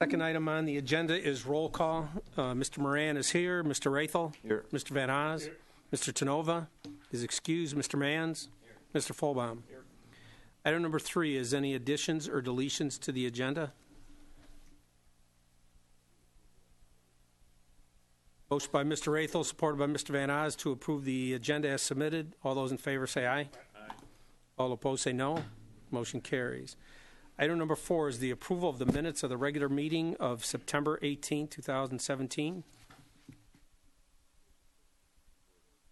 Second item on the agenda is roll call. Mr. Moran is here. Mr. Rathel? Here. Mr. Van Oz? Here. Mr. Tenova is excused. Mr. Manns? Here. Mr. Folbaum? Here. Item number 3 is any additions or deletions to the agenda? Motion by Mr. Rathel, supported by Mr. Van Oz, to approve the agenda as submitted. All those in favor say aye. Aye. All opposed say no. Motion carries. Item number 4 is the approval of the minutes of the regular meeting of September 18, 2017.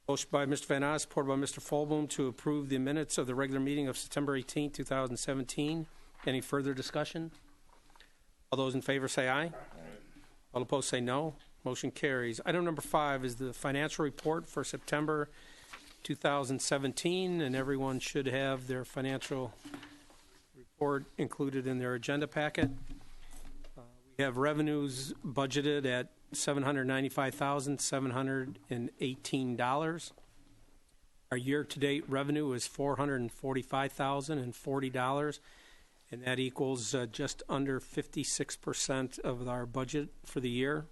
Motion by Mr. Van Oz, supported by Mr. Folbaum, to approve the minutes of the regular meeting of September 18, 2017. Any further discussion? All those in favor say aye. Aye. All opposed say no. Motion carries. Item number 5 is the financial report for September 2017, and everyone should have their financial report included in their agenda packet. We have revenues budgeted at $795,718. Our year-to-date revenue is $445,040, and that equals just under 56% of our budget for the year.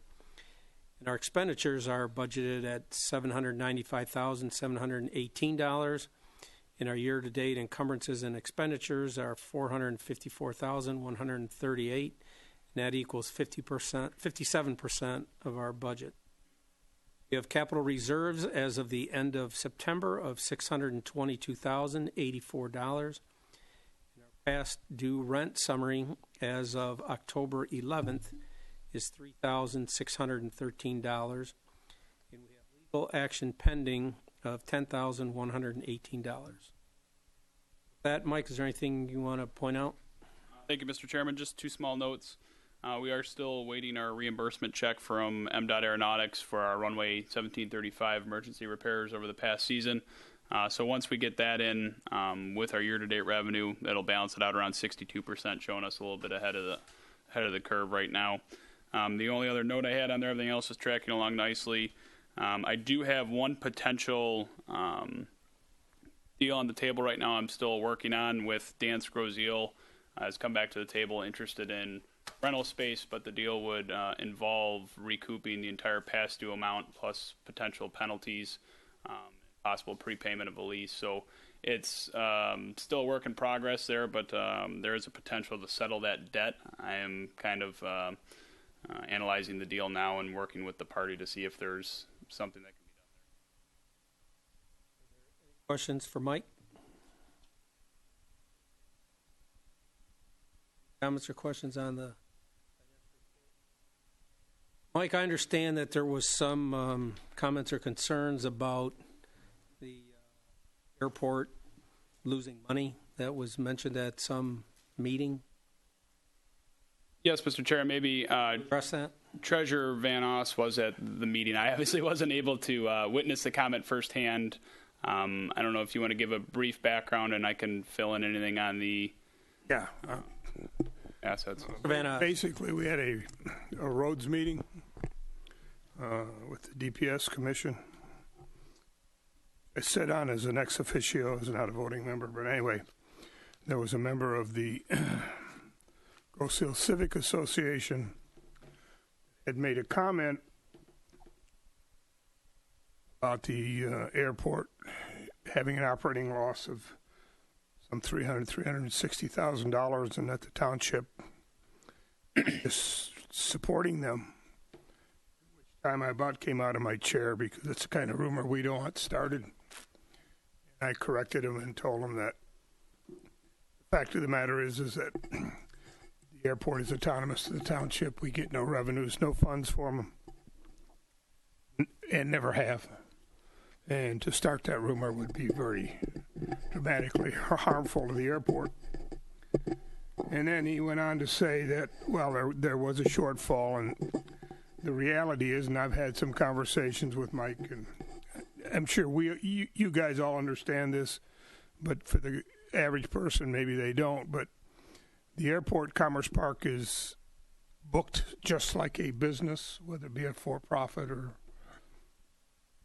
And our expenditures are budgeted at $795,718, and our year-to-date encumbrances and expenditures are $454,138, and that equals 57% of our budget. We have capital reserves as of the end of September of $622,084. And our past due rent summary as of October 11th is $3,613, and we have legal action pending of $10,118. With that, Mike, is there anything you want to point out? Thank you, Mr. Chairman. Just 2 small notes. We are still awaiting our reimbursement check from MDOT Aeronautics for our runway 1735 emergency repairs over the past season. So once we get that in with our year-to-date revenue, that'll balance it out around 62%, showing us a little bit ahead of the curve right now. The only other note I had on there, everything else is tracking along nicely. I do have one potential deal on the table right now I'm still working on with Dan Scroziel. Has come back to the table interested in rental space, but the deal would involve recouping the entire past due amount plus potential penalties, possible prepayment of a lease. So it's still a work in progress there, but there is a potential to settle that debt. I am kind of analyzing the deal now and working with the party to see if there's something that can be done there. Questions for Mike? Comments or questions on the Mike? I understand that there was some comments or concerns about the airport losing money. That was mentioned at some meeting. Yes, Mr. Chair, maybe address that. Treasurer Van Oss was at the meeting. I obviously wasn't able to witness the comment firsthand. I don't know if you want to give a brief background, and I can fill in anything on the assets. Basically, we had a roads meeting with the DPS Commission. I sat on as an ex officio, as not a voting member, but anyway, there was a member of the Grosse Ile Civic Association had made a comment about the airport having an operating loss of some $360,000, and that the township is supporting them. Which time I about came out of my chair because it's the kind of rumor we don't want started. And I corrected him and told him that the fact of the matter is that the airport is autonomous to the township. We get no revenues, no funds for them, and never have. And to start that rumor would be very dramatically harmful to the airport. And then he went on to say that, well, there was a shortfall, and the reality is, and I've had some conversations with Mike, and I'm sure you guys all understand this, but for the average person, maybe they don't, but the airport Commerce Park is booked just like a business, whether it be a for-profit or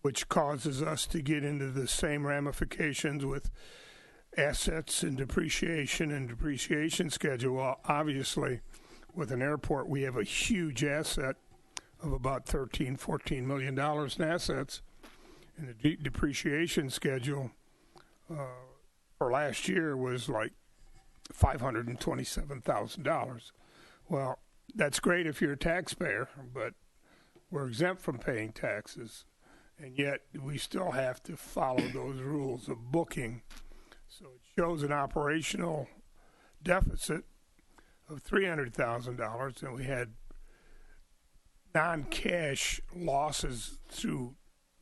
which causes us to get into the same ramifications with assets and depreciation schedule. Well, obviously, with an airport, we have a huge asset of about $13-14 million in assets, and the depreciation schedule for last year was like $527,000. Well, that's great if you're a taxpayer, but we're exempt from paying taxes, and yet we still have to follow those rules of booking. So it shows an operational deficit of $300,000, and we had non-cash losses through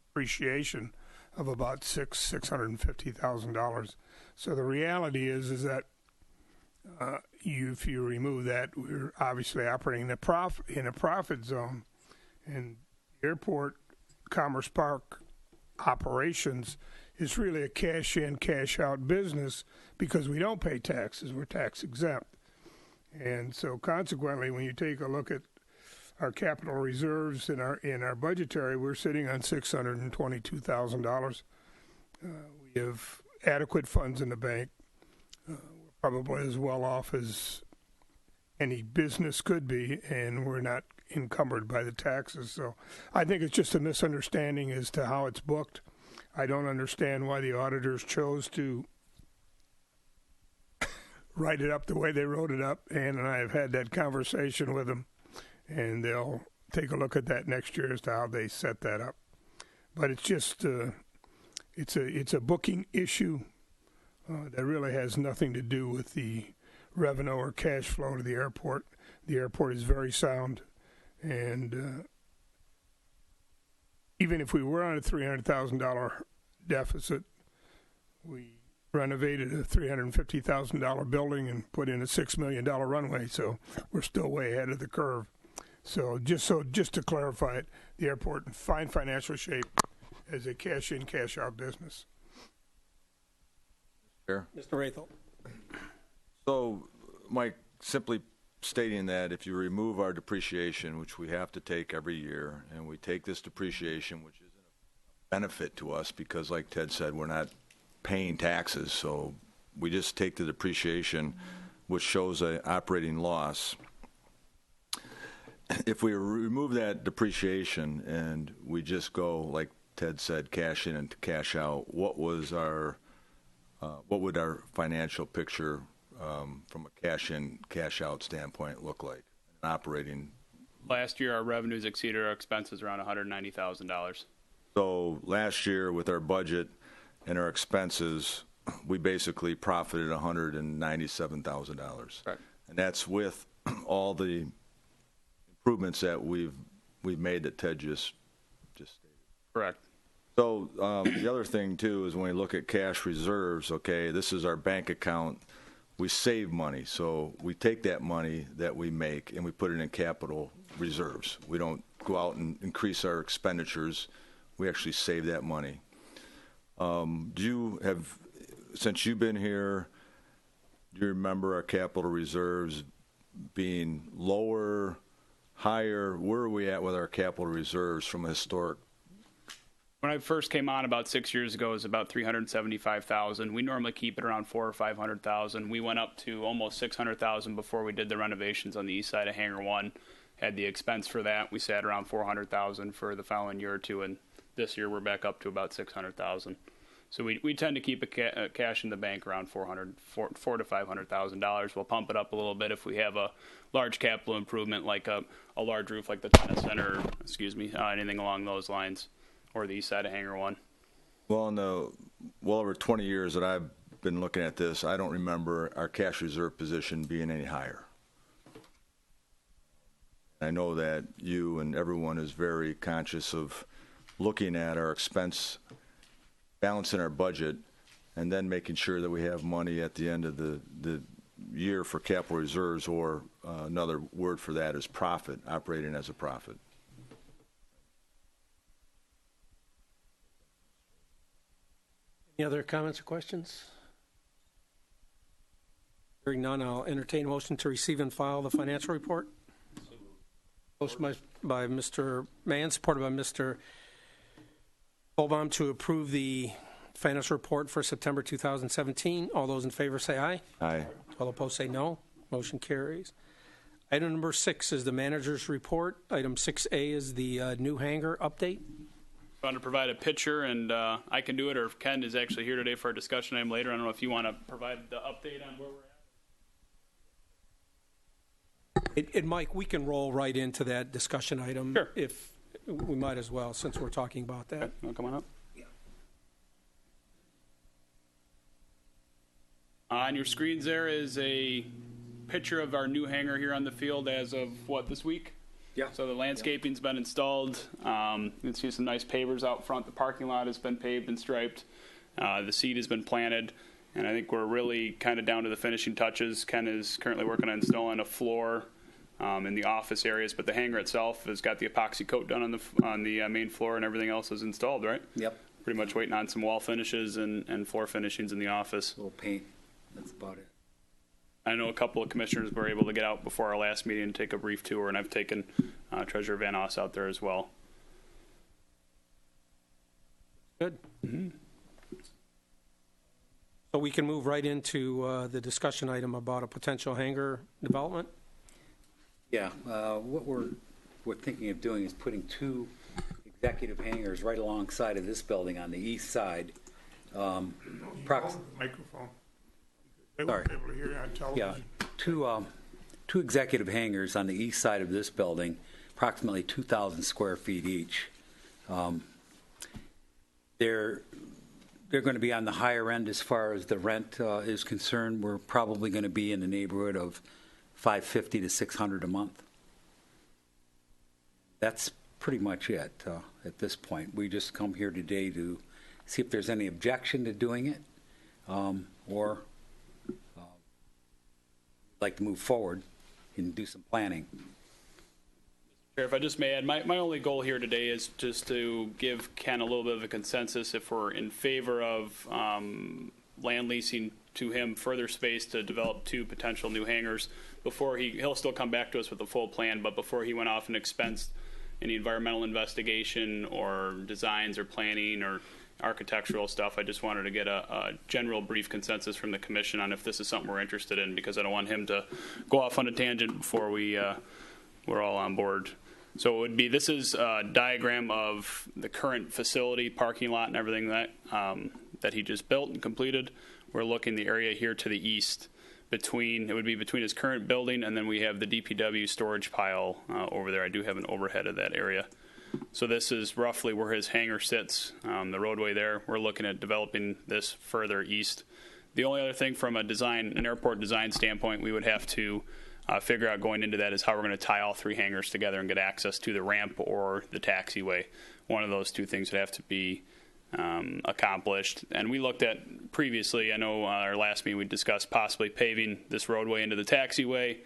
depreciation of about $650,000. So the reality is that if you remove that, we're obviously operating in a profit zone, and airport Commerce Park operations is really a cash in, cash out business because we don't pay taxes. We're tax exempt. And so consequently, when you take a look at our capital reserves in our budgetary, we're sitting on $622,000. We have adequate funds in the bank. We're probably as well off as any business could be, and we're not encumbered by the taxes. So I think it's just a misunderstanding as to how it's booked. I don't understand why the auditors chose to write it up the way they wrote it up. Ann and I have had that conversation with them, and they'll take a look at that next year as to how they set that up. But it's just it's a booking issue that really has nothing to do with the revenue or cash flow to the airport. The airport is very sound, and even if we were on a $300,000 deficit, we renovated a $350,000 building and put in a $6 million runway, so we're still way ahead of the curve. So just to clarify it, the airport in fine financial shape as a cash-in, cash-out business. Chair. Mr. Rathel. So, Mike, simply stating that if you remove our depreciation, which we have to take every year, and we take this depreciation, which isn't a benefit to us because, like Ted said, we're not paying taxes, so we just take the depreciation, which shows an operating loss. If we remove that depreciation and we just go, like Ted said, cash in and cash out, what would our financial picture from a cash in, cash out standpoint look like? Operating. Last year, our revenues exceeded our expenses around $190,000. So last year, with our budget and our expenses, we basically profited $197,000. Correct. And that's with all the improvements that we've made that Ted just stated. Correct. So the other thing too is when we look at cash reserves, okay, this is our bank account. We save money, so we take that money that we make and we put it in capital reserves. We don't go out and increase our expenditures. We actually save that money. Since you've been here, do you remember our capital reserves being lower, higher? Where are we at with our capital reserves from a historic? When I first came on about 6 years ago, it was about $375,000. We normally keep it around $400,000 or $500,000. We went up to almost $600,000 before we did the renovations on the east side of Hangar 1. Had the expense for that. We sat around $400,000 for the following year or two, and this year we're back up to about $600,000. So we tend to keep a cash in the bank around $400,000 to $500,000. We'll pump it up a little bit if we have a large capital improvement like a large roof like the tennis center, anything along those lines, or the east side of Hangar 1. Well, in the over 20 years that I've been looking at this, I don't remember our cash reserve position being any higher. I know that you and everyone is very conscious of looking at our expense balance in our budget, and then making sure that we have money at the end of the year for capital reserves, or another word for that is profit, operating as a profit. Any other comments or questions? Hearing none, I'll entertain a motion to receive and file the financial report. Motion by Mr. Mann, supported by Mr. Holbaum, to approve the financial report for September 2017. All those in favor say aye. Aye. All opposed say no. Motion carries. Item number 6 is the manager's report. Item 6A is the new hangar update. I want to provide a picture, and I can do it, or if Ken is actually here today for our discussion item later. I don't know if you want to provide the update on where we're at. And Mike, we can roll right into that discussion item. Sure. If we might as well, since we're talking about that. Okay, want to come on up? On your screens there is a picture of our new hangar here on the field as of, this week? Yeah. So the landscaping's been installed. You can see some nice pavers out front. The parking lot has been paved and striped. The seed has been planted. And I think we're really kind of down to the finishing touches. Ken is currently working on installing a floor in the office areas, but the hangar itself has got the epoxy coat done on the main floor, and everything else is installed, right? Yep. Pretty much waiting on some wall finishes and floor finishings in the office. A little paint. That's about it. I know a couple of commissioners were able to get out before our last meeting and take a brief tour, and I've taken Treasurer Van Oss out there as well. Good. So we can move right into the discussion item about a potential hangar development. Yeah. What we're thinking of doing is putting 2 executive hangars right alongside of this building on the east side. Microphone. They won't be able to hear you on television. Yeah, two executive hangars on the east side of this building, approximately 2,000 square feet each. They're going to be on the higher end as far as the rent is concerned. We're probably going to be in the neighborhood of $550 to $600 a month. That's pretty much it at this point. We just come here today to see if there's any objection to doing it, or like to move forward and do some planning. Chair, if I just may add, my only goal here today is just to give Ken a little bit of a consensus if we're in favor of land leasing to him further space to develop 2 potential new hangars before he'll still come back to us with a full plan, but before he went off and expensed any environmental investigation or designs or planning or architectural stuff. I just wanted to get a general brief consensus from the commission on if this is something we're interested in, because I don't want him to go off on a tangent before we're all on board. So it would be, this is a diagram of the current facility, parking lot, and everything that he just built and completed. We're looking the area here to the east. It would be between his current building, and then we have the DPW storage pile over there. I do have an overhead of that area. So this is roughly where his hangar sits, the roadway there. We're looking at developing this further east. The only other thing from an airport design standpoint, we would have to figure out going into that is how we're going to tie all 3 hangars together and get access to the ramp or the taxiway. One of those 2 things would have to be accomplished. And we looked at previously, I know our last meeting we discussed possibly paving this roadway into the taxiway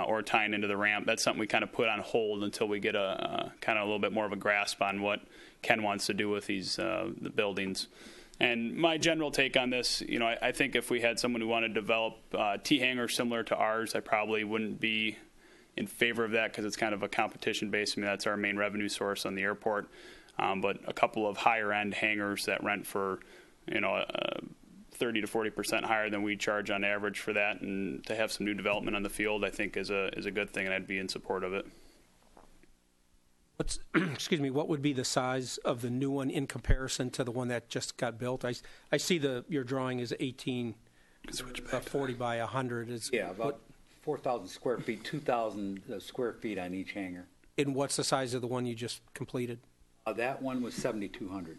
or tying into the ramp. That's something we kind of put on hold until we get a kind of a little bit more of a grasp on what Ken wants to do with these the buildings. And my general take on this, I think if we had someone who wanted to develop T-hangar similar to ours, I probably wouldn't be in favor of that because it's kind of a competition base. I mean, that's our main revenue source on the airport. But a couple of higher-end hangars that rent for, 30 to 40% higher than we charge on average for that, and to have some new development on the field, I think is a good thing, and I'd be in support of it. What would be the size of the new one in comparison to the one that just got built? I see your drawing is 1840 by 100. Yeah, about 4,000 square feet, 2,000 square feet on each hangar. And what's the size of the one you just completed? That one was 7,200.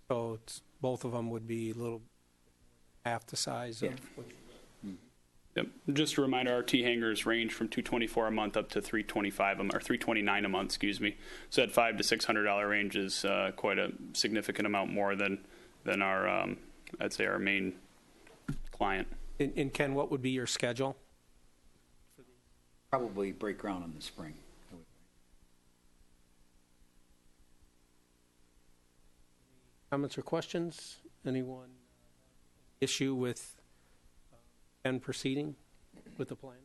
So both of them would be a little half the size of. Yep. Just a reminder, our T-hangars range from $224 a month up to $325 or $329 a month, excuse me. So that $500 to $600 range is quite a significant amount more than our, I'd say, our main client. And Ken, what would be your schedule? Probably break ground in the spring. Comments or questions? Anyone issue with Ken proceeding with the planning?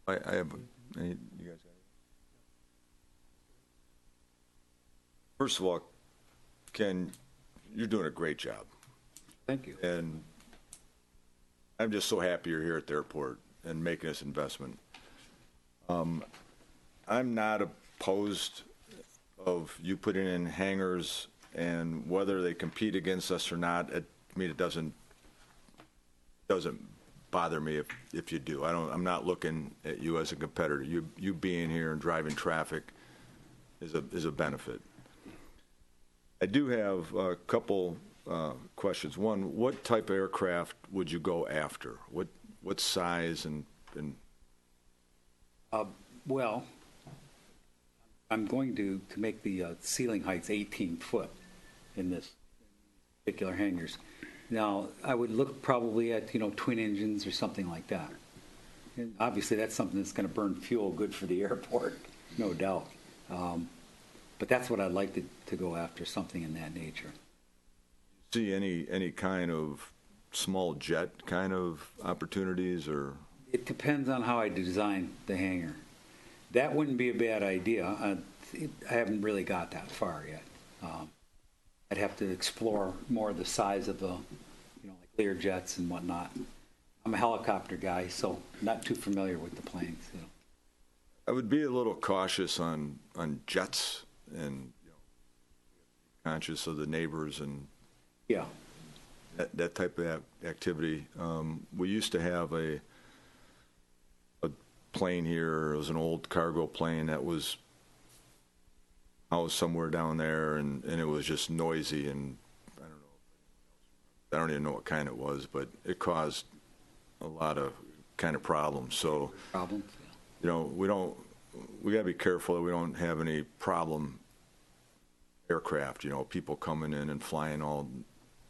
I have, you guys got it? First of all, Ken, you're doing a great job. Thank you. And I'm just so happy you're here at the airport and making this investment. I'm not opposed of you putting in hangars, and whether they compete against us or not, I mean, it doesn't bother me if you do. I'm not looking at you as a competitor. You being here and driving traffic is a benefit. I do have a couple questions. One, what type of aircraft would you go after? What size and Well, I'm going to make the ceiling heights 18 foot in this particular hangars. Now, I would look probably at, twin engines or something like that. And obviously, that's something that's going to burn fuel, good for the airport, no doubt. But that's what I'd like to go after, something in that nature. see any kind of small jet kind of opportunities, or? It depends on how I design the hangar. That wouldn't be a bad idea. I haven't really got that far yet. I'd have to explore more of the size of the, like Learjets and whatnot. I'm a helicopter guy, so not too familiar with the planes. I would be a little cautious on jets and conscious of the neighbors and Yeah. that type of activity. We used to have a plane here. It was an old cargo plane that was housed somewhere down there, and it was just noisy, and I don't even know what kind it was, but it caused a lot of kind of problems. So Problems? we got to be careful that we don't have any problem aircraft, people coming in and flying all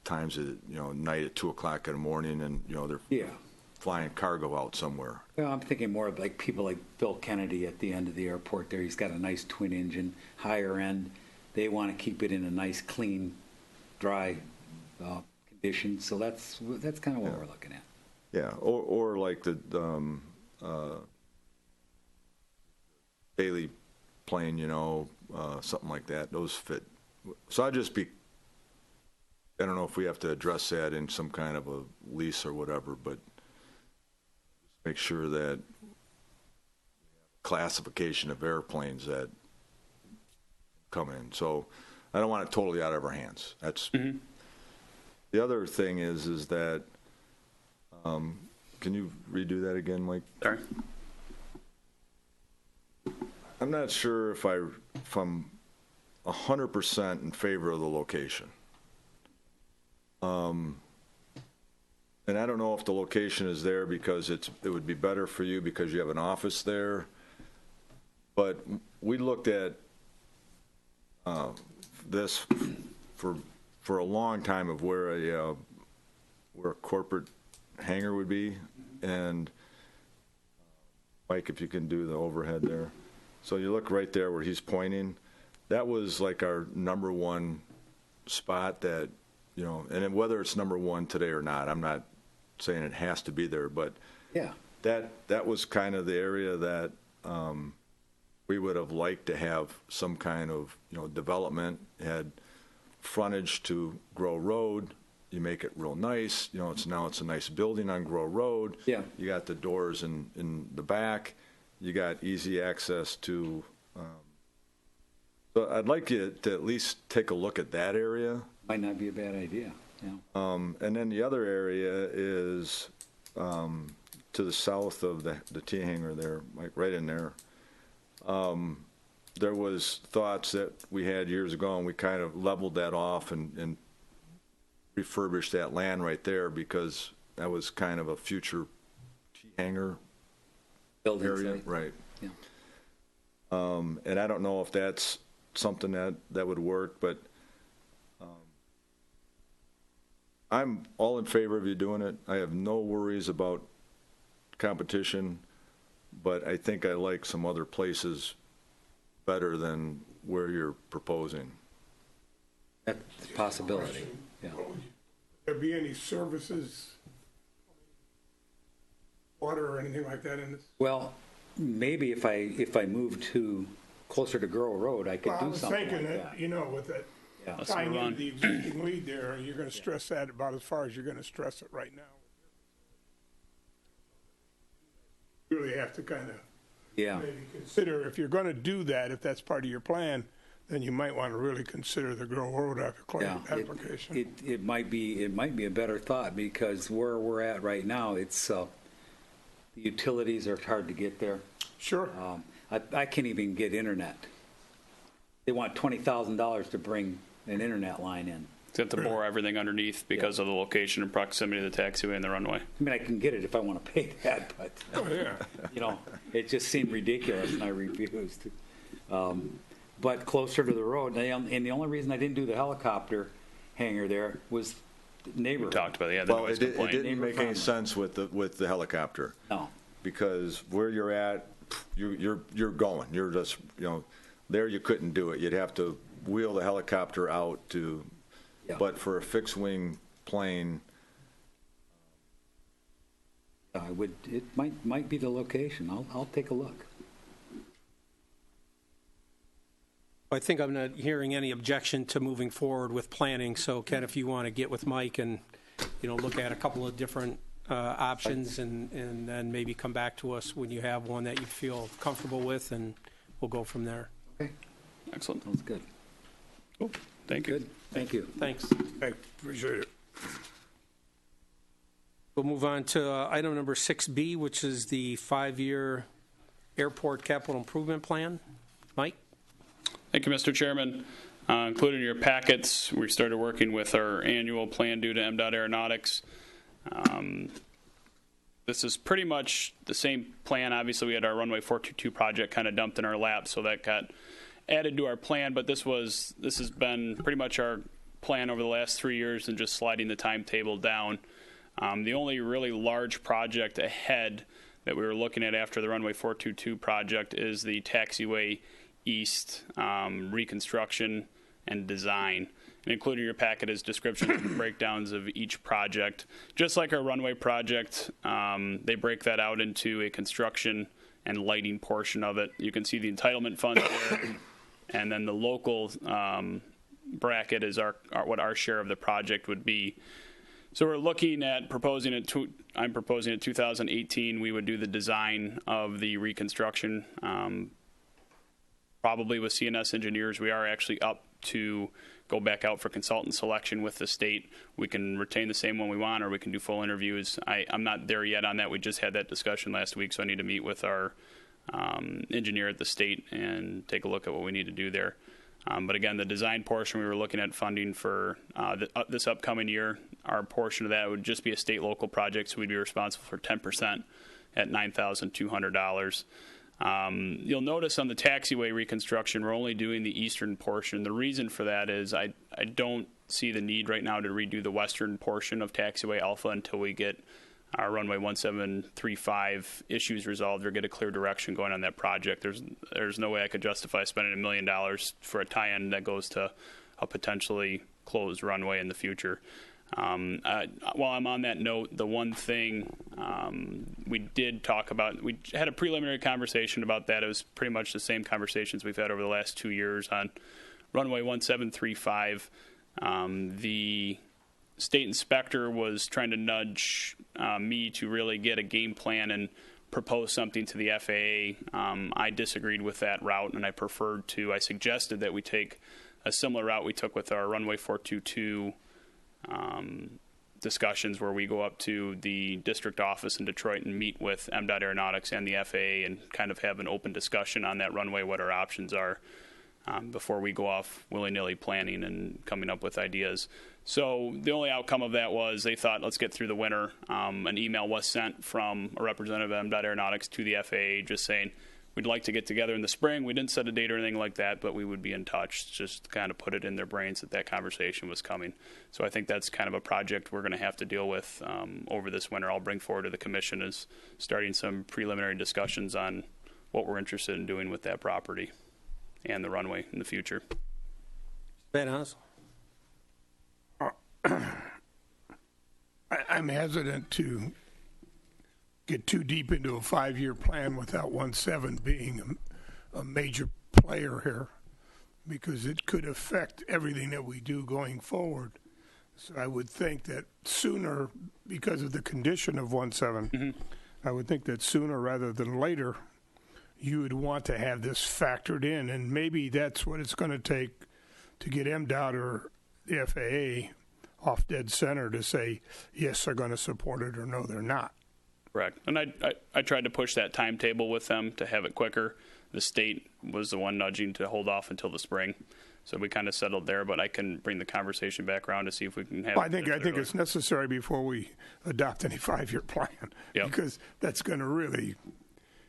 times at, night at 2:00 in the morning, and, they're Yeah. flying cargo out somewhere. Well, I'm thinking more of like people like Bill Kennedy at the end of the airport there. He's got a nice twin engine, higher end. They want to keep it in a nice, clean, dry condition. So that's kind of what we're looking at. Yeah, or like the Bailey plane, something like that. Those fit. So I don't know if we have to address that in some kind of a lease or whatever, but make sure that classification of airplanes that come in. So I don't want it totally out of our hands. That's the other thing is that can you redo that again, Mike? Sorry. I'm not sure if I'm 100% in favor of the location. And I don't know if the location is there because it would be better for you because you have an office there. But we looked at this for a long time of where a corporate hangar would be. And Mike, if you can do the overhead there. So you look right there where he's pointing. That was like our number one spot that, and whether it's number one today or not, I'm not saying it has to be there, but Yeah. that was kind of the area that we would have liked to have some kind of, development. It had frontage to Grow Road. You make it real nice. It's a nice building on Grow Road. Yeah. You got the doors in the back. You got easy access to. So I'd like you to at least take a look at that area. Might not be a bad idea. Yeah. And then the other area is to the south of the T hangar there, like right in there. There was thoughts that we had years ago, and we kind of leveled that off and refurbished that land right there because that was kind of a future T hangar Building area, site. right? Yeah. And I don't know if that's something that would work, but I'm all in favor of you doing it. I have no worries about competition, but I think I like some other places better than where you're proposing. That's a possibility. Yeah. There be any services, water or anything like that in this? Well, maybe if I move to closer to Grow Road, I could Well, I do was something thinking like that, that. with that Yeah. Let's tying move into on. the existing lead there, you're going to stress that about as far as you're going to stress it right now. really have to kind of Yeah. maybe consider, if you're going to do that, if that's part of your plan, then you might want to really consider the Grow Road Yeah, application. it might be a better thought, because where we're at right now, it's the utilities are hard to get there. Sure. I can't even get internet. They want $20,000 to bring an internet line in. You have to bore everything underneath because of the location and proximity to the taxiway and the runway. I mean, I can get it if I want to pay that, but Oh, yeah. you know, it just seemed ridiculous, and I refused. But closer to the road, and the only reason I didn't do the helicopter hangar there was We neighborhood. talked about the Well, noise it complaint. didn't make any Neighbor sense with the helicopter, No, because where you're at, you're going. You're just, there you couldn't do it. You'd have to wheel the helicopter out to, Yeah. but for a fixed wing plane, I would. It might be the location. I'll take a look. I think I'm not hearing any objection to moving forward with planning. So Ken, if you want to get with Mike and, look at a couple of different options and then maybe come back to us when you have one that you feel comfortable with, and we'll go from there. Okay, Excellent. sounds good. Cool. Thank you. Good. Thank you. Thanks. I appreciate it. We'll move on to item number 6B, which is the 5-year airport capital improvement plan. Mike? Thank you, Mr. Chairman. Included in your packets, we started working with our annual plan due to MDOT Aeronautics. This is pretty much the same plan. Obviously, we had our runway 422 project kind of dumped in our lap, so that got added to our plan. But this has been pretty much our plan over the last 3 years, and just sliding the timetable down. The only really large project ahead that we were looking at after the runway 422 project is the taxiway east reconstruction and design. And included in your packet is descriptions and breakdowns of each project. Just like our runway project, they break that out into a construction and lighting portion of it. You can see the entitlement funds there, and then the local bracket is what our share of the project would be. So we're looking at I'm proposing in 2018 we would do the design of the reconstruction, probably with CNS engineers. We are actually up to go back out for consultant selection with the state. We can retain the same one we want, or we can do full interviews. I'm not there yet on that. We just had that discussion last week, so I need to meet with our engineer at the state and take a look at what we need to do there. But again, the design portion, we were looking at funding for this upcoming year. Our portion of that would just be a state-local project, so we'd be responsible for 10% at $9,200. You'll notice on the taxiway reconstruction, we're only doing the eastern portion. The reason for that is I don't see the need right now to redo the western portion of taxiway Alpha until we get our runway 1735 issues resolved or get a clear direction going on that project. There's no way I could justify spending $1 million for a tie-in that goes to a potentially closed runway in the future. While I'm on that note, the one thing we did talk about, we had a preliminary conversation about that. It was pretty much the same conversations we've had over the last 2 years on runway 1735. The state inspector was trying to nudge me to really get a game plan and propose something to the FAA. I disagreed with that route, and I suggested that we take a similar route we took with our runway 422 discussions, where we go up to the district office in Detroit and meet with MDOT Aeronautics and the FAA and kind of have an open discussion on that runway, what our options are, before we go off willy-nilly planning and coming up with ideas. So the only outcome of that was they thought, let's get through the winter. An email was sent from a representative of MDOT Aeronautics to the FAA just saying, we'd like to get together in the spring. We didn't set a date or anything like that, but we would be in touch, just to kind of put it in their brains that conversation was coming. So I think that's kind of a project we're going to have to deal with over this winter. I'll bring forward to the commission is starting some preliminary discussions on what we're interested in doing with that property and the runway in the future. Van Haas? I'm hesitant to get too deep into a 5-year plan without 17 being a major player here, because it could affect everything that we do going forward. So I would think that sooner, because of the condition of 17, I would think that sooner rather than later, you would want to have this factored in, and maybe that's what it's going to take to get MDOT or the FAA off dead center to say, yes, they're going to support it, or no, they're not. Correct. And I tried to push that timetable with them to have it quicker. The state was the one nudging to hold off until the spring. So we kind of settled there, but I can bring the conversation back around to see if we can have. Well, I think it's necessary before we adopt any 5-year plan, Yep. because that's going to really.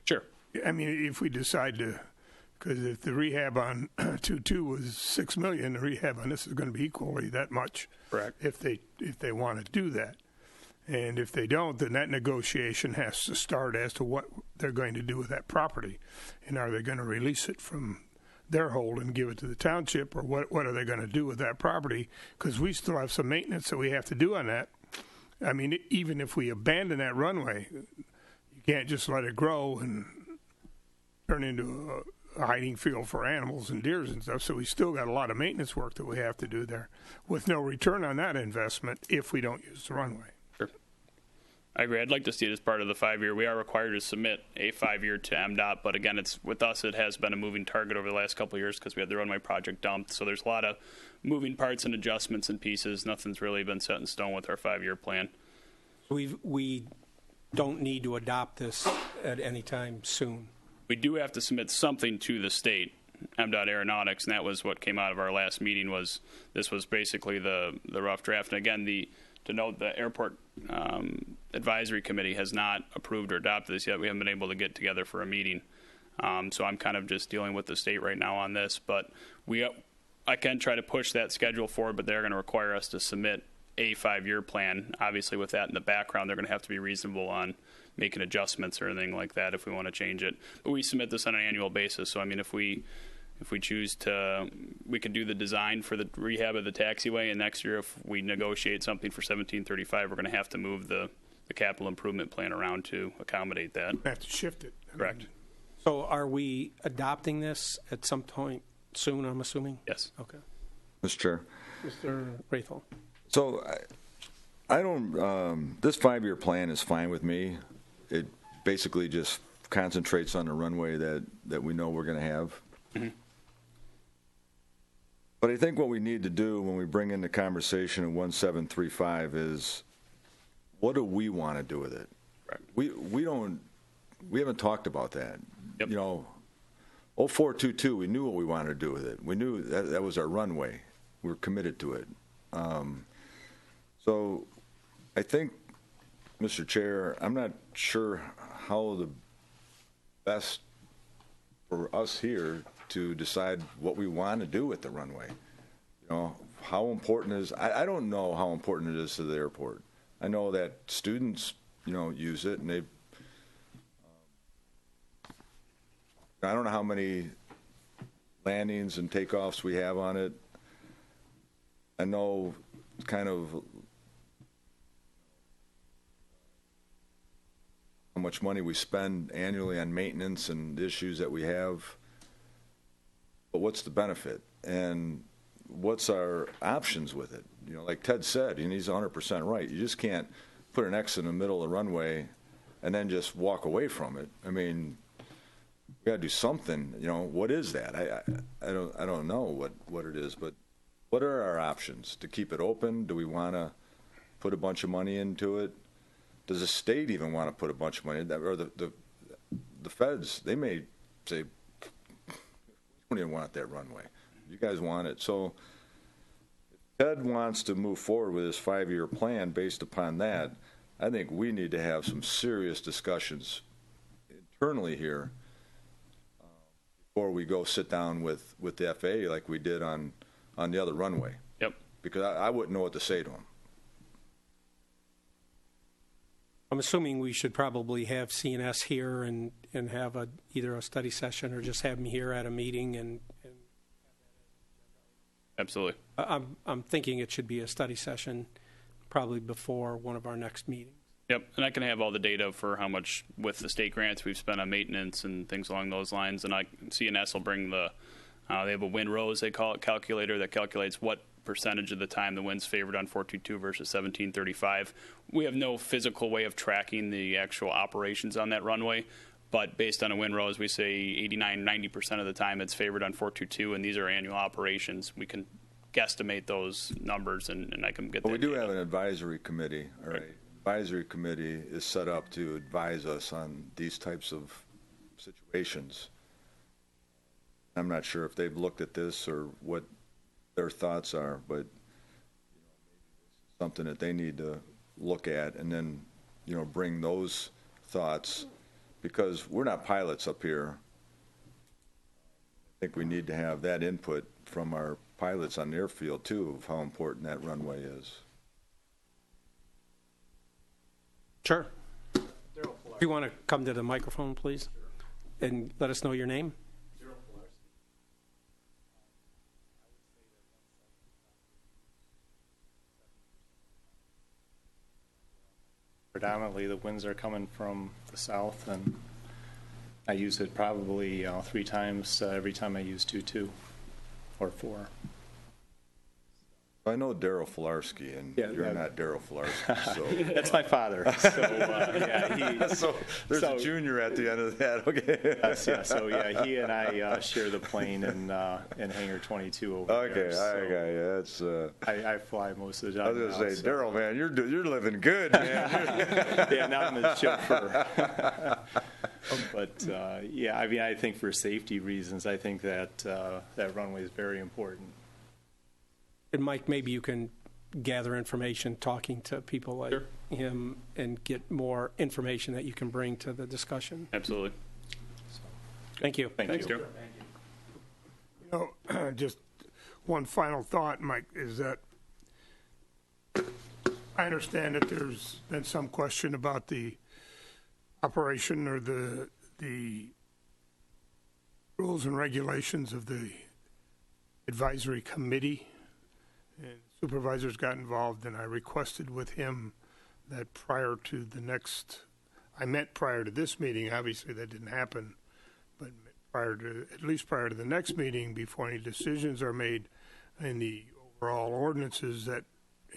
Sure. I mean, if we decide to, because if the rehab on 2.2 was $6 million, the rehab on this is going to be equally that much. Correct. If they want to do that, and if they don't, then that negotiation has to start as to what they're going to do with that property, and are they going to release it from their hold and give it to the township, or what are they going to do with that property? Because we still have some maintenance that we have to do on that. I mean, even if we abandon that runway, you can't just let it grow and turn into a hiding field for animals and deers and stuff. So we still got a lot of maintenance work that we have to do there with no return on that investment if we don't use the runway. Sure. I agree. I'd like to see it as part of the 5-year. We are required to submit a 5-year to MDOT, but again, it's with us, it has been a moving target over the last couple of years because we had the runway project dumped. So there's a lot of moving parts and adjustments and pieces. Nothing's really been set in stone with our 5-year plan. We don't need to adopt this at any time soon. We do have to submit something to the state, MDOT Aeronautics, and that was what came out of our last meeting. Was this was basically the rough draft. And again, to note, the airport advisory committee has not approved or adopted this yet. We haven't been able to get together for a meeting, so I'm kind of just dealing with the state right now on this. But I can try to push that schedule forward, but they're going to require us to submit a 5-year plan. Obviously, with that in the background, they're going to have to be reasonable on making adjustments or anything like that if we want to change it. But we submit this on an annual basis. So I mean, if we choose to, we can do the design for the rehab of the taxiway, and next year if we negotiate something for 1735, we're going to have to move the capital improvement plan around to accommodate that. We have to shift it. Correct. So are we adopting this at some point soon, I'm assuming? Yes. Okay. Mr. Chair. Mr. Rathel. So I don't, this 5-year plan is fine with me. It basically just concentrates on the runway that we know we're going to have. Mm-hmm. But I think what we need to do when we bring in the conversation in 1735 is, what do we want to do with it? Right. We haven't talked about that. Yep. 0422, we knew what we wanted to do with it. We knew that was our runway. We were committed to it. So I think, Mr. Chair, I'm not sure how the best for us here to decide what we want to do with the runway. How important is, I don't know how important it is to the airport. I know that students, use it, and I don't know how many landings and takeoffs we have on it. I know kind of how much money we spend annually on maintenance and issues that we have. But what's the benefit? And what's our options with it? Like Ted said, and he's 100% right. You just can't put an X in the middle of the runway and then just walk away from it. I mean, we got to do something. What is that? I don't know what it is, but what are our options to keep it open? Do we want to put a bunch of money into it? Does the state even want to put a bunch of money in that? Or the feds, they may say, we don't even want that runway. You guys want it. So if Ted wants to move forward with his 5-year plan based upon that, I think we need to have some serious discussions internally here before we go sit down with the FAA like we did on the other runway. Yep. Because I wouldn't know what to say to them. I'm assuming we should probably have CNS here and have either a study session or just have them here at a meeting. And Absolutely. I'm thinking it should be a study session probably before one of our next meetings. Yep, and I can have all the data for how much with the state grants we've spent on maintenance and things along those lines. And CNS will bring they have a WinRose, they call it, calculator that calculates what percentage of the time the wind's favored on 422 versus 1735. We have no physical way of tracking the actual operations on that runway, but based on a wind rose, we say 89, 90% of the time it's favored on 422, and these are annual operations. We can guesstimate those numbers, and I can get that. Well, we do data. have an advisory committee, all right? Advisory committee is set up to advise us on these types of situations. I'm not sure if they've looked at this or what their thoughts are, but something that they need to look at and then, bring those thoughts, because we're not pilots up here. I think we need to have that input from our pilots on the airfield too, of how important that runway is. Sure. If you want to come to the microphone, please, and let us know your name. Predominantly, the winds are coming from the south, and I use it probably 3 times every time I use 2.2 or 4. I know Daryl Filarski, and Yeah, you're yeah. not Daryl Filarski, so. That's my father. So, yeah, So there's a junior at the end of that, okay. so yeah, he and I share the plane in Hangar 22 over Okay, there. So I got you, that's, I fly most of the I time. was gonna now, say, so- Daryl, man, you're living good, man. Yeah, now I'm the chauffeur. But yeah, I mean, I think for safety reasons, I think that that runway is very important. And Mike, maybe you can gather information talking to people like Sure. him and get more information that you can bring to the discussion. Absolutely. Thank you. Thanks, Daryl. Just one final thought, Mike, is that I understand that there's been some question about the operation or the rules and regulations of the advisory committee. And supervisors got involved, and I requested with him that prior to the next, I met prior to this meeting, obviously that didn't happen, but at least prior to the next meeting, before any decisions are made in the overall ordinances that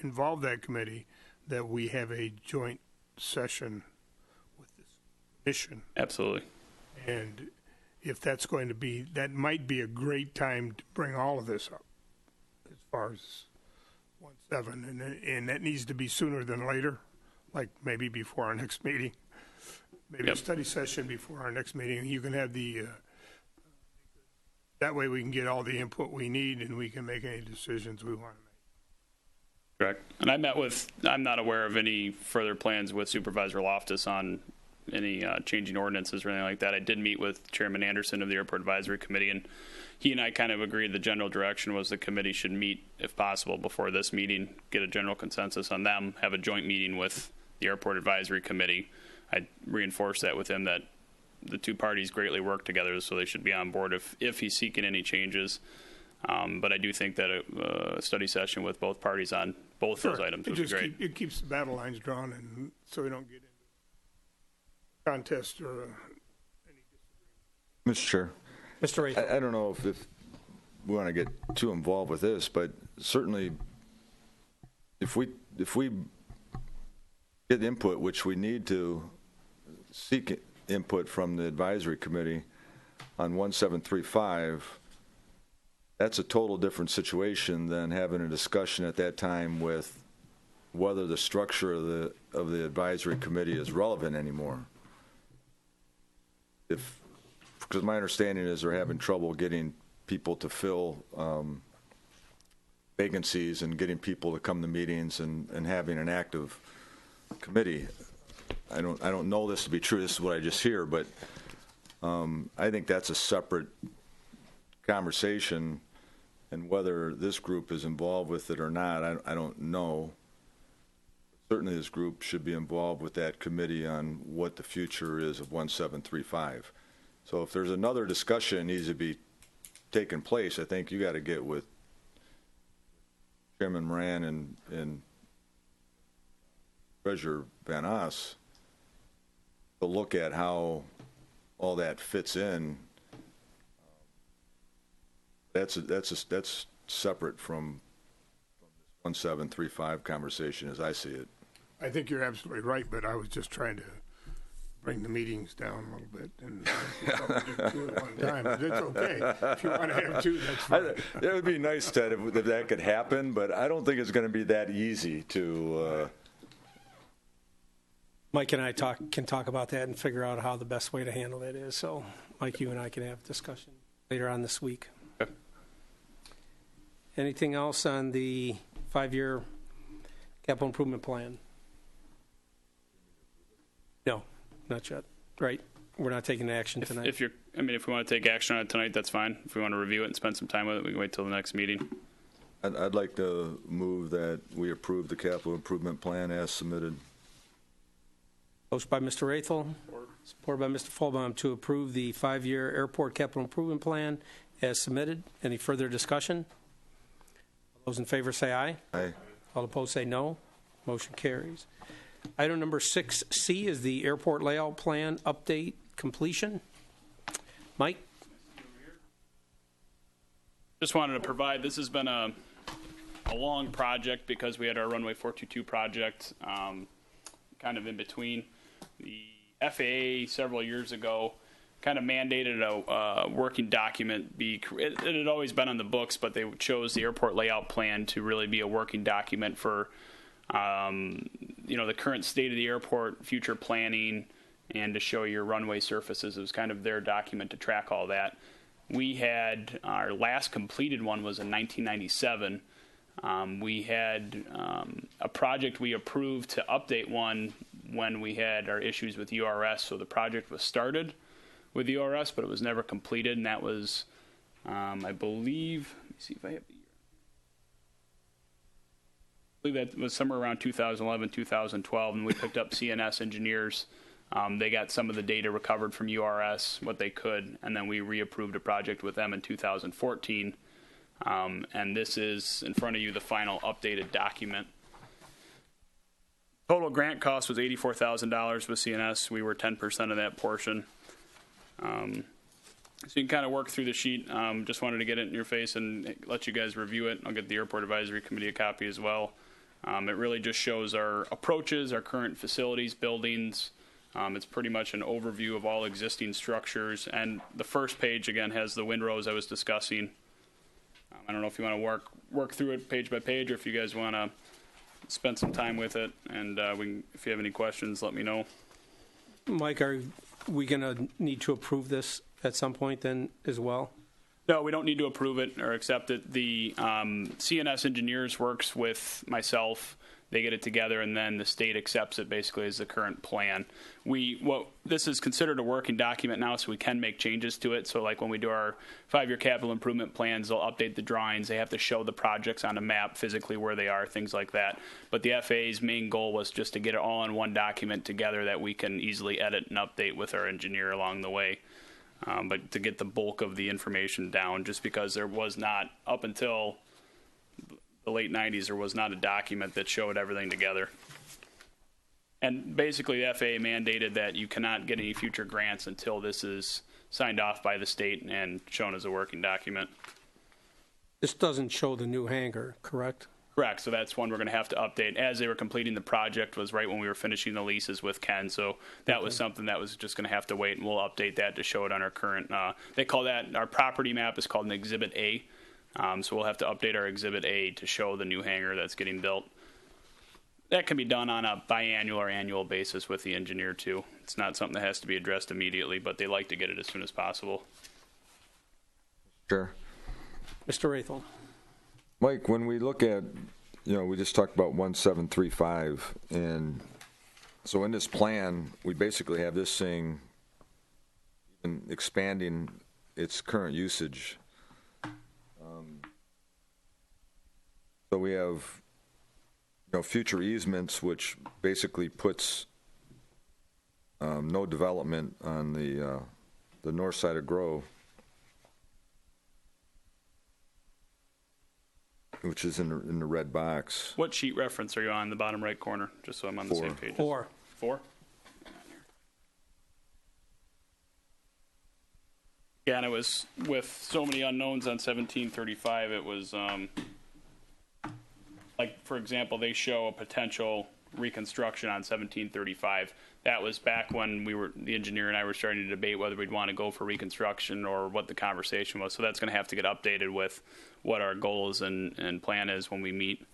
involve that committee, that we have a joint session with this commission. Absolutely. And if that's going to be, that might be a great time to bring all of this up as far as 1.7, and that needs to be sooner than later, like maybe before our next meeting, maybe Yep. a study session before our next meeting. You can have that way we can get all the input we need and we can make any decisions we want to make. Correct. And I'm not aware of any further plans with Supervisor Loftus on any changing ordinances or anything like that. I did meet with Chairman Anderson of the Airport Advisory Committee, and he and I kind of agreed the general direction was the committee should meet, if possible, before this meeting, get a general consensus on them, have a joint meeting with the Airport Advisory Committee. I reinforced that with him, that the two parties greatly work together, so they should be on board if he's seeking any changes. But I do think that a study session with both parties on both those items would be great. It keeps the battle lines drawn, and so we don't get into contest or Mr. Chair, Mr. Ray. I don't know if we want to get too involved with this, but certainly if we get input, which we need to seek input from the advisory committee on 1735, that's a total different situation than having a discussion at that time with whether the structure of the advisory committee is relevant anymore. Because my understanding is they're having trouble getting people to fill vacancies and getting people to come to meetings and having an active committee. I don't know this to be true. This is what I just hear, but I think that's a separate conversation, and whether this group is involved with it or not, I don't know. Certainly this group should be involved with that committee on what the future is of 1735. So if there's another discussion that needs to be taking place, I think you got to get with Chairman Moran and Treasurer Van Oss to look at how all that fits in. That's separate from 1735 conversation as I see it. I think you're absolutely right, but I was just trying to bring the meetings down a little bit and just do it one time. But it's okay. If you want to have two, that's fine. It would be nice, Ted, if that could happen, but I don't think it's going to be that easy to. Mike and I can talk about that and figure out how the best way to handle that is. So, Mike, you and I can have a discussion later on this week. Okay. Anything else on the 5-year capital improvement plan? No, not yet. Right. We're not taking action tonight. If we want to take action on it tonight, that's fine. If we want to review it and spend some time with it, we can wait till the next meeting. I'd like to move that we approve the capital improvement plan as submitted. Motion by Mr. Rathel, supported by Mr. Fulbaum to approve the 5-year airport capital improvement plan as submitted. Any further discussion? All those in favor say aye. Aye. All opposed say no. Motion carries. Item number 6C is the airport layout plan update completion. Mike? Just wanted to provide, this has been a long project because we had our runway 422 project kind of in between. The FAA several years ago kind of mandated a working document. It had always been on the books, but they chose the airport layout plan to really be a working document for the current state of the airport, future planning, and to show your runway surfaces. It was kind of their document to track all that. We had our last completed one was in 1997. We had a project we approved to update one when we had our issues with URS. So the project was started with URS, but it was never completed, and that was, I believe, let me see if I have the year. I believe that was somewhere around 2011, 2012, and we picked up CNS engineers. They got some of the data recovered from URS, what they could, and then we reapproved a project with them in 2014. And this is in front of you, the final updated document. Total grant cost was $84,000 with CNS. We were 10% of that portion. So you can kind of work through the sheet. Just wanted to get it in your face and let you guys review it. I'll get the Airport Advisory Committee a copy as well. It really just shows our approaches, our current facilities, buildings. It's pretty much an overview of all existing structures. And the first page, again, has the windrows I was discussing. I don't know if you want to work through it page by page or if you guys want to spend some time with it. And if you have any questions, let me know. Mike, are we going to need to approve this at some point then as well? No, we don't need to approve it or accept it. The CNS Engineers works with myself. They get it together, and then the state accepts it basically as the current plan. This is considered a working document now, so we can make changes to it. So like when we do our 5-year capital improvement plans, they'll update the drawings. They have to show the projects on a map physically where they are, things like that. But the FAA's main goal was just to get it all in one document together that we can easily edit and update with our engineer along the way. But to get the bulk of the information down, just because there was not, up until the late 90s, there was not a document that showed everything together. And basically, the FAA mandated that you cannot get any future grants until this is signed off by the state and shown as a working document. This doesn't show the new hangar, correct? Correct. So that's one we're going to have to update. As they were completing the project was right when we were finishing the leases with Ken. So that was something that was just going to have to wait, and we'll update that to show it on our current, they call that, our property map is called an Exhibit A. So we'll have to update our Exhibit A to show the new hangar that's getting built. That can be done on a biannual or annual basis with the engineer too. It's not something that has to be addressed immediately, but they like to get it as soon as possible. Sure. Mr. Rathel. Mike, when we look at, we just talked about 1735, and so in this plan, we basically have this thing expanding its current usage. So we have, future easements, which basically puts no development on the north side of Grove, which is in the red box. What sheet reference are you on the bottom right corner, just so I'm on the same page? 4. 4? Yeah, and it was with so many unknowns on 1735, it was like, for example, they show a potential reconstruction on 1735. That was back when the engineer and I were starting to debate whether we'd want to go for reconstruction or what the conversation was. So that's going to have to get updated with what our goals and plan is when we meet.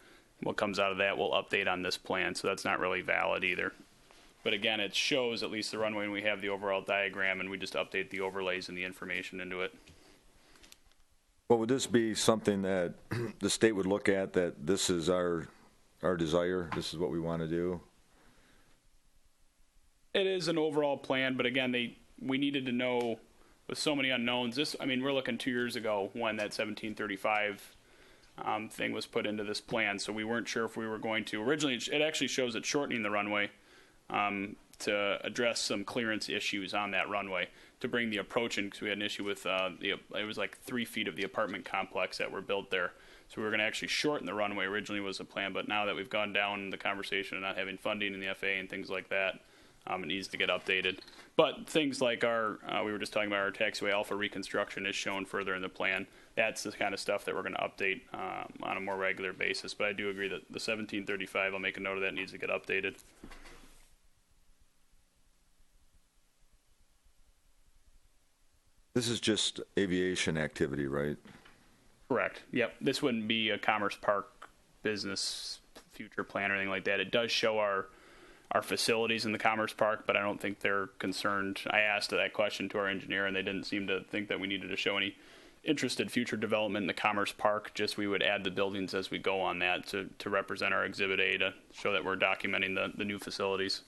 What comes out of that, we'll update on this plan. So that's not really valid either. But again, it shows at least the runway, and we have the overall diagram, and we just update the overlays and the information into it. Well, would this be something that the state would look at, that this is our desire, this is what we want to do? It is an overall plan, but again, we needed to know with so many unknowns. We're looking 2 years ago when that 1735 thing was put into this plan, so we weren't sure if we were going to. Originally, it actually shows it shortening the runway to address some clearance issues on that runway, to bring the approach in, because we had an issue with it was like 3 feet of the apartment complex that were built there. So we were going to actually shorten the runway. Originally was a plan, but now that we've gone down the conversation of not having funding in the FAA and things like that, it needs to get updated. But things like we were just talking about our taxiway alpha reconstruction is shown further in the plan. That's the kind of stuff that we're going to update on a more regular basis. But I do agree that the 1735, I'll make a note of that, needs to get updated. This is just aviation activity, right? Correct. Yep. This wouldn't be a Commerce Park business future plan or anything like that. It does show our facilities in the Commerce Park, but I don't think they're concerned. I asked that question to our engineer, and they didn't seem to think that we needed to show any interested future development in the Commerce Park. Just we would add the buildings as we go on that to represent our Exhibit A, to show that we're documenting the new facilities.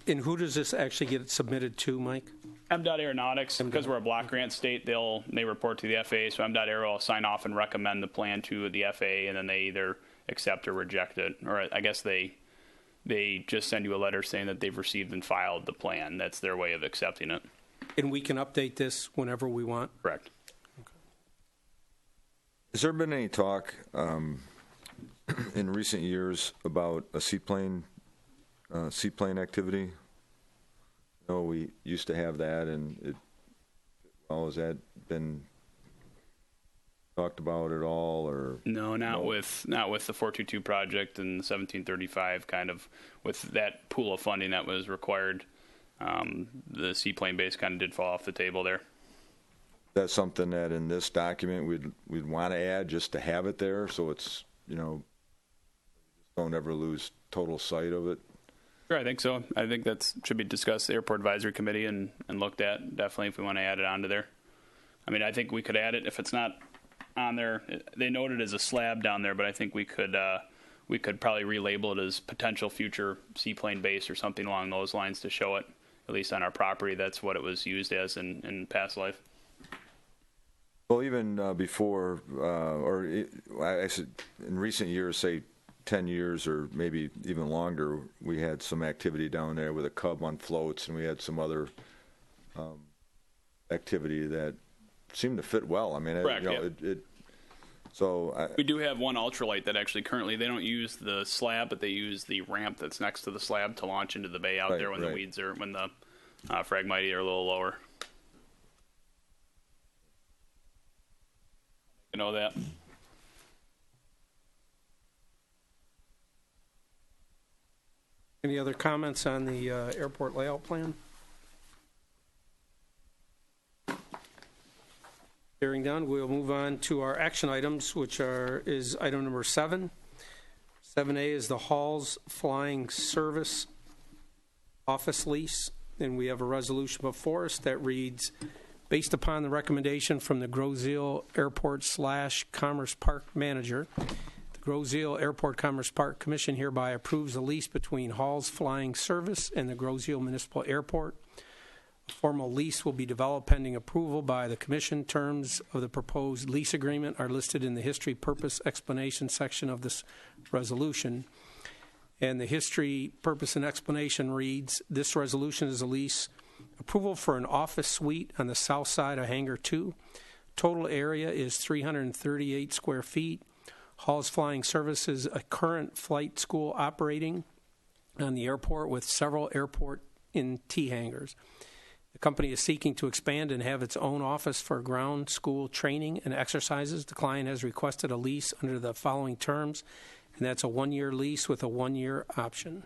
And who does this actually get submitted to, Mike? MDOT Aeronautics, because we're a block grant state, they report to the FAA, so MDOT Aero will sign off and recommend the plan to the FAA, and then they either accept or reject it. Or I guess they just send you a letter saying that they've received and filed the plan. That's their way of accepting it. And we can update this whenever we want? Correct. Has there been any talk in recent years about a seaplane activity? No, we used to have that, and has that been talked about at all, or no? Not with the 422 project and the 1735. Kind of with that pool of funding that was required, the seaplane base kind of did fall off the table there. That's something that in this document we'd want to add, just to have it there, so it's don't ever lose total sight of it. Sure, I think so. I think that should be discussed, the Airport Advisory Committee, and looked at, definitely, if we want to add it onto there. I think we could add it if it's not on there. They note it as a slab down there, but I think we could probably relabel it as potential future seaplane base or something along those lines to show it, at least on our property. That's what it was used as in past life. Well, even before, I said in recent years, say 10 years or maybe even longer, we had some activity down there with a Cub on floats, and we had some other activity that seemed to fit well. Correct, So we do have one ultralight that actually currently, they don't use the slab, but they use the ramp that's next to the slab to launch into the bay out there when the weeds are, when the Phragmites are a little lower. You know that. Any other comments on the airport layout plan? Hearing none, we'll move on to our action items, which is item number 7. 7A is the Halls Flying Service office lease, and we have a resolution before us that reads, based upon the recommendation from the Groseal Airport / Commerce Park Manager, the Groseal Airport Commerce Park Commission hereby approves a lease between Halls Flying Service and the Groseal Municipal Airport. A formal lease will be developed pending approval by the Commission. Terms of the proposed lease agreement are listed in the history, purpose, explanation section of this resolution. And the history, purpose, and explanation reads, this resolution is a lease approval for an office suite on the south side of Hangar 2. Total area is 338 square feet. Halls Flying Services, a current flight school operating on the airport with several airport in T hangars. The company is seeking to expand and have its own office for ground school training and exercises. The client has requested a lease under the following terms, and that's a 1-year lease with a 1-year option.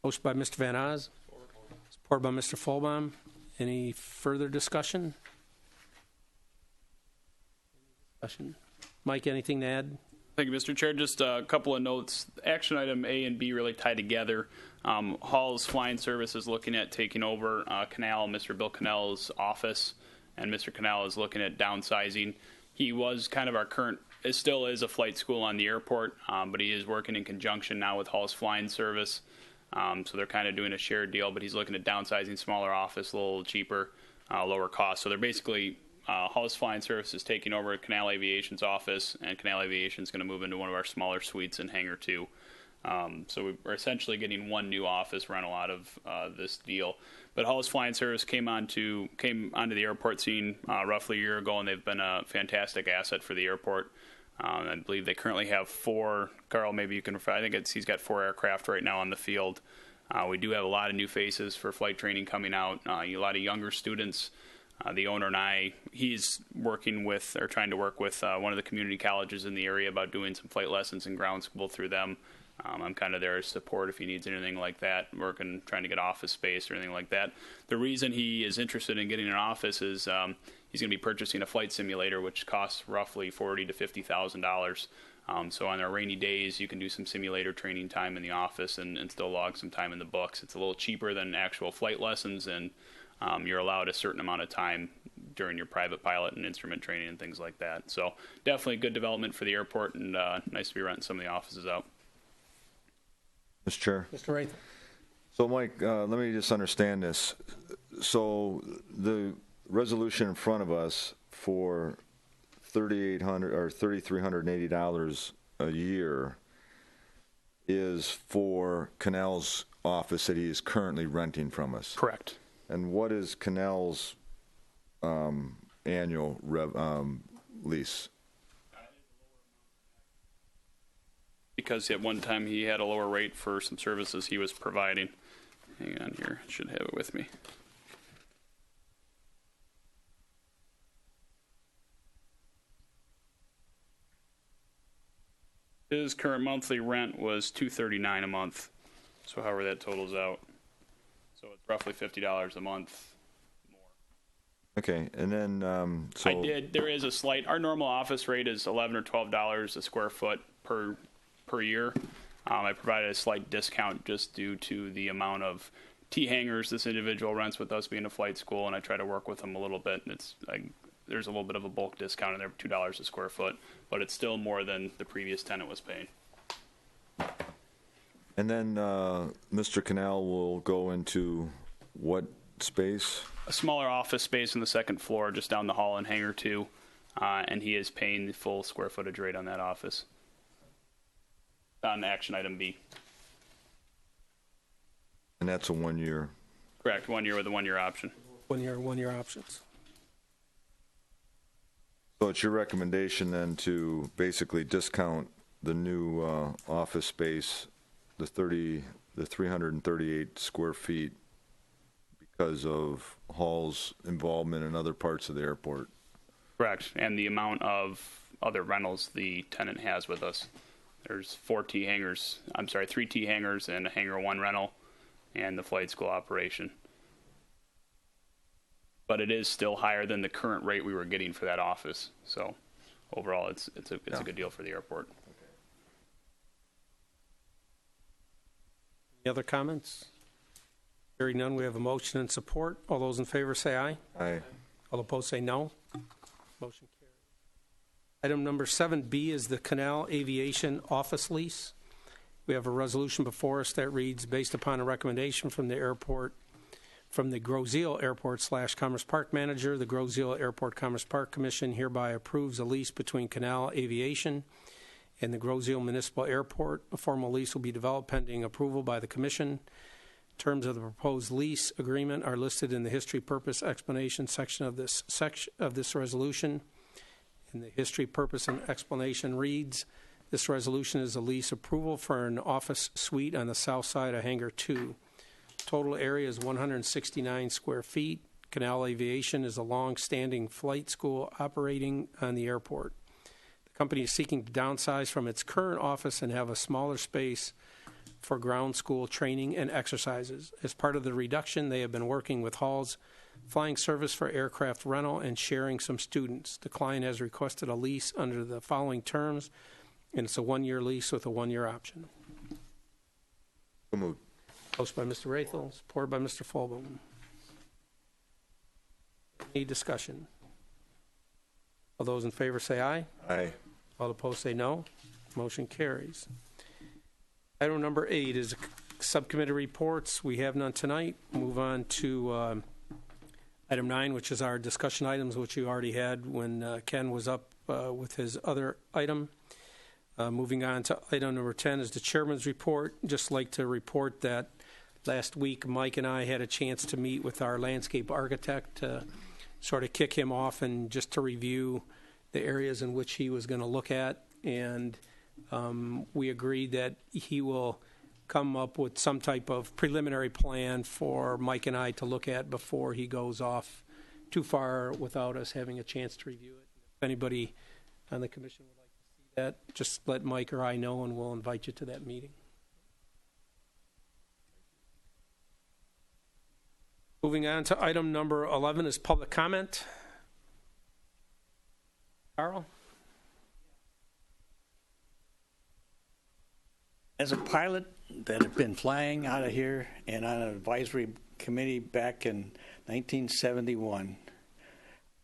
Motion by Mr. Van Oz, support by Mr. Folbaum. Any further discussion? Mike, anything to add? Thank you, Mr. Chair. Just a couple of notes. Action item A and B really tie together. Hall's Flying Service is looking at taking over Mr. Bill Cannell's office, and Mr. Cannell is looking at downsizing. He was kind of our current, it still is a flight school on the airport, but he is working in conjunction now with Hall's Flying Service. So they're kind of doing a shared deal, but he's looking at downsizing, smaller office, a little cheaper, lower cost. So they're basically, Hall's Flying Service is taking over Canal Aviation's office, and Canal Aviation is going to move into one of our smaller suites in Hangar 2. So we're essentially getting one new office rental out of this deal. But Hall's Flying Service came onto the airport scene roughly a year ago, and they've been a fantastic asset for the airport. I believe they currently have 4. Carl, maybe you can. I think he's got 4 aircraft right now on the field. We do have a lot of new faces for flight training coming out. A lot of younger students. The owner and I, he's working with or trying to work with one of the community colleges in the area about doing some flight lessons in ground school through them. I'm kind of there as support if he needs anything like that, trying to get office space or anything like that. The reason he is interested in getting an office is he's going to be purchasing a flight simulator, which costs roughly $40,000 to $50,000. So on our rainy days, you can do some simulator training time in the office and still log some time in the books. It's a little cheaper than actual flight lessons, and you're allowed a certain amount of time during your private pilot and instrument training and things like that. So definitely good development for the airport, and nice to be renting some of the offices out. Mr. Chair. Mr. Wright. So, Mike, let me just understand this. So the resolution in front of us for $3,800 or $3,380 a year is for Cannell's office that he is currently renting from us. Correct. And what is Cannell's annual lease? Because at one time he had a lower rate for some services he was providing. Hang on here, I should have it with me. His current monthly rent was $239 a month. So however that totals out. So it's roughly $50 a month more. Okay, and then so there is a slight, our normal office rate is $11 or $12 a square foot per year. I provided a slight discount just due to the amount of T hangars this individual rents with us being a flight school, and I try to work with them a little bit. And there's a little bit of a bulk discount in there, $2 a square foot, but it's still more than the previous tenant was paying. And then Mr. Cannell will go into what space? A smaller office space on the second floor, just down the hall in Hangar 2, and he is paying the full square footage rate on that office. On action item B. And that's a 1 year. Correct, 1 year with a 1 year option. 1 year options. So it's your recommendation then to basically discount the new office space, the 338 square feet, because of Hall's involvement in other parts of the airport. Correct, and the amount of other rentals the tenant has with us. There's 3 T hangars and a Hangar 1 rental and the flight school operation. But it is still higher than the current rate we were getting for that office. So overall, it's a good deal for the airport. Any other comments? Hearing none, we have a motion and support. All those in favor say aye. Aye. All opposed say no. Motion carries. Item number 7B is the Canal Aviation office lease. We have a resolution before us that reads, based upon a recommendation from the Groseal Airport / Commerce Park Manager, the Groseal Airport Commerce Park Commission hereby approves a lease between Canal Aviation and the Groseal Municipal Airport. A formal lease will be developed pending approval by the Commission. Terms of the proposed lease agreement are listed in the history, purpose, explanation section of this resolution. And the history, purpose, and explanation reads, this resolution is a lease approval for an office suite on the south side of Hangar 2. total area is 169 square feet. Canal Aviation is a long-standing flight school operating on the airport. The company is seeking to downsize from its current office and have a smaller space for ground school training and exercises. As part of the reduction, they have been working with Hall's Flying Service for aircraft rental and sharing some students. The client has requested a lease under the following terms, and it's a one-year lease with a one-year option. So moved. Motion by Mr. Rathel, supported by Mr. Fulbaum. Any discussion? All those in favor say aye. Aye. All opposed say no. Motion carries. Item number 8 is subcommittee reports. We have none tonight. Move on to item 9, which is our discussion items, which you already had when Ken was up with his other item. Moving on to item number 10 is the chairman's report. Just like to report that last week Mike and I had a chance to meet with our landscape architect to sort of kick him off and just to review the areas in which he was going to look at. And we agreed that he will come up with some type of preliminary plan for Mike and I to look at before he goes off too far without us having a chance to review it. If anybody on the commission would like to see that, just let Mike or I know and we'll invite you to that meeting. Moving on to item number 11 is public comment. Carl? As a pilot that had been flying out of here and on an advisory committee back in 1971,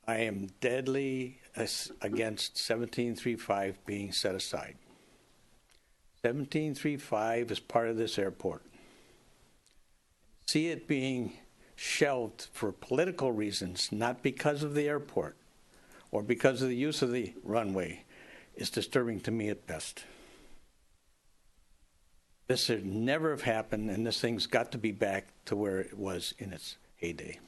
I am deadly against 1735 being set aside. 1735 is part of this airport. See it being shelved for political reasons, not because of the airport or because of the use of the runway, is disturbing to me at best. This should never have happened, and this thing's got to be back to where it was in its heyday.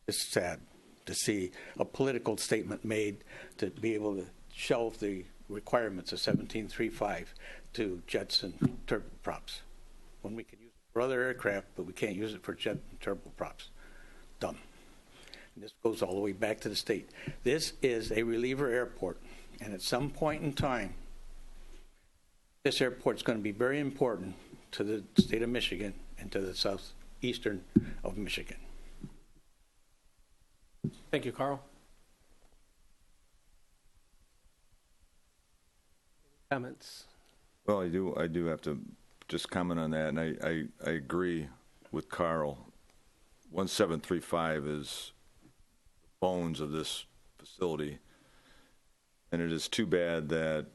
It's sad to see a political statement made to be able to shelve the requirements of 1735 to jets and turboprops when we could use it for other aircraft, but we can't use it for jet and turboprops. Dumb. And this goes all the way back to the state. This is a reliever airport, and at some point in time, this airport is going to be very important to the state of Michigan and to the southeastern of Michigan. Thank you, Carl. Comments? Well, I do have to just comment on that, and I agree with Carl. 1735 is the bones of this facility, and it is too bad that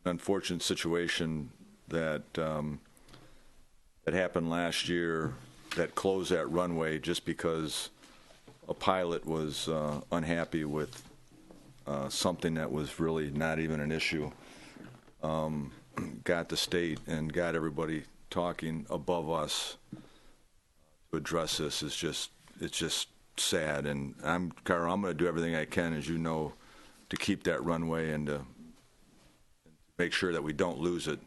an unfortunate situation that that happened last year that closed that runway just because a pilot was unhappy with something that was really not even an issue. Got the state and got everybody talking above us to address this. It's just sad. And Carl, I'm going to do everything I can, as you know, to keep that runway and to make sure that we don't lose it.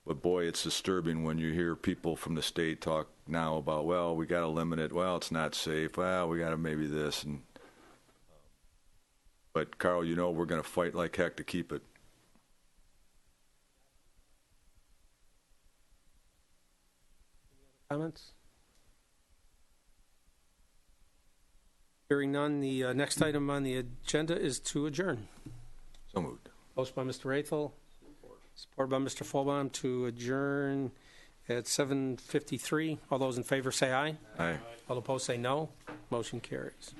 But boy, it's disturbing when you hear people from the state talk now about, well, we got to limit it. Well, it's not safe. Well, we got to maybe this. But Carl, you know, we're going to fight like heck to keep it. Comments? Hearing none, the next item on the agenda is to adjourn. So moved. Motion by Mr. Rathel, supported by Mr. Fulbaum to adjourn at 7:53. All those in favor say aye. Aye. All opposed say no. Motion carries.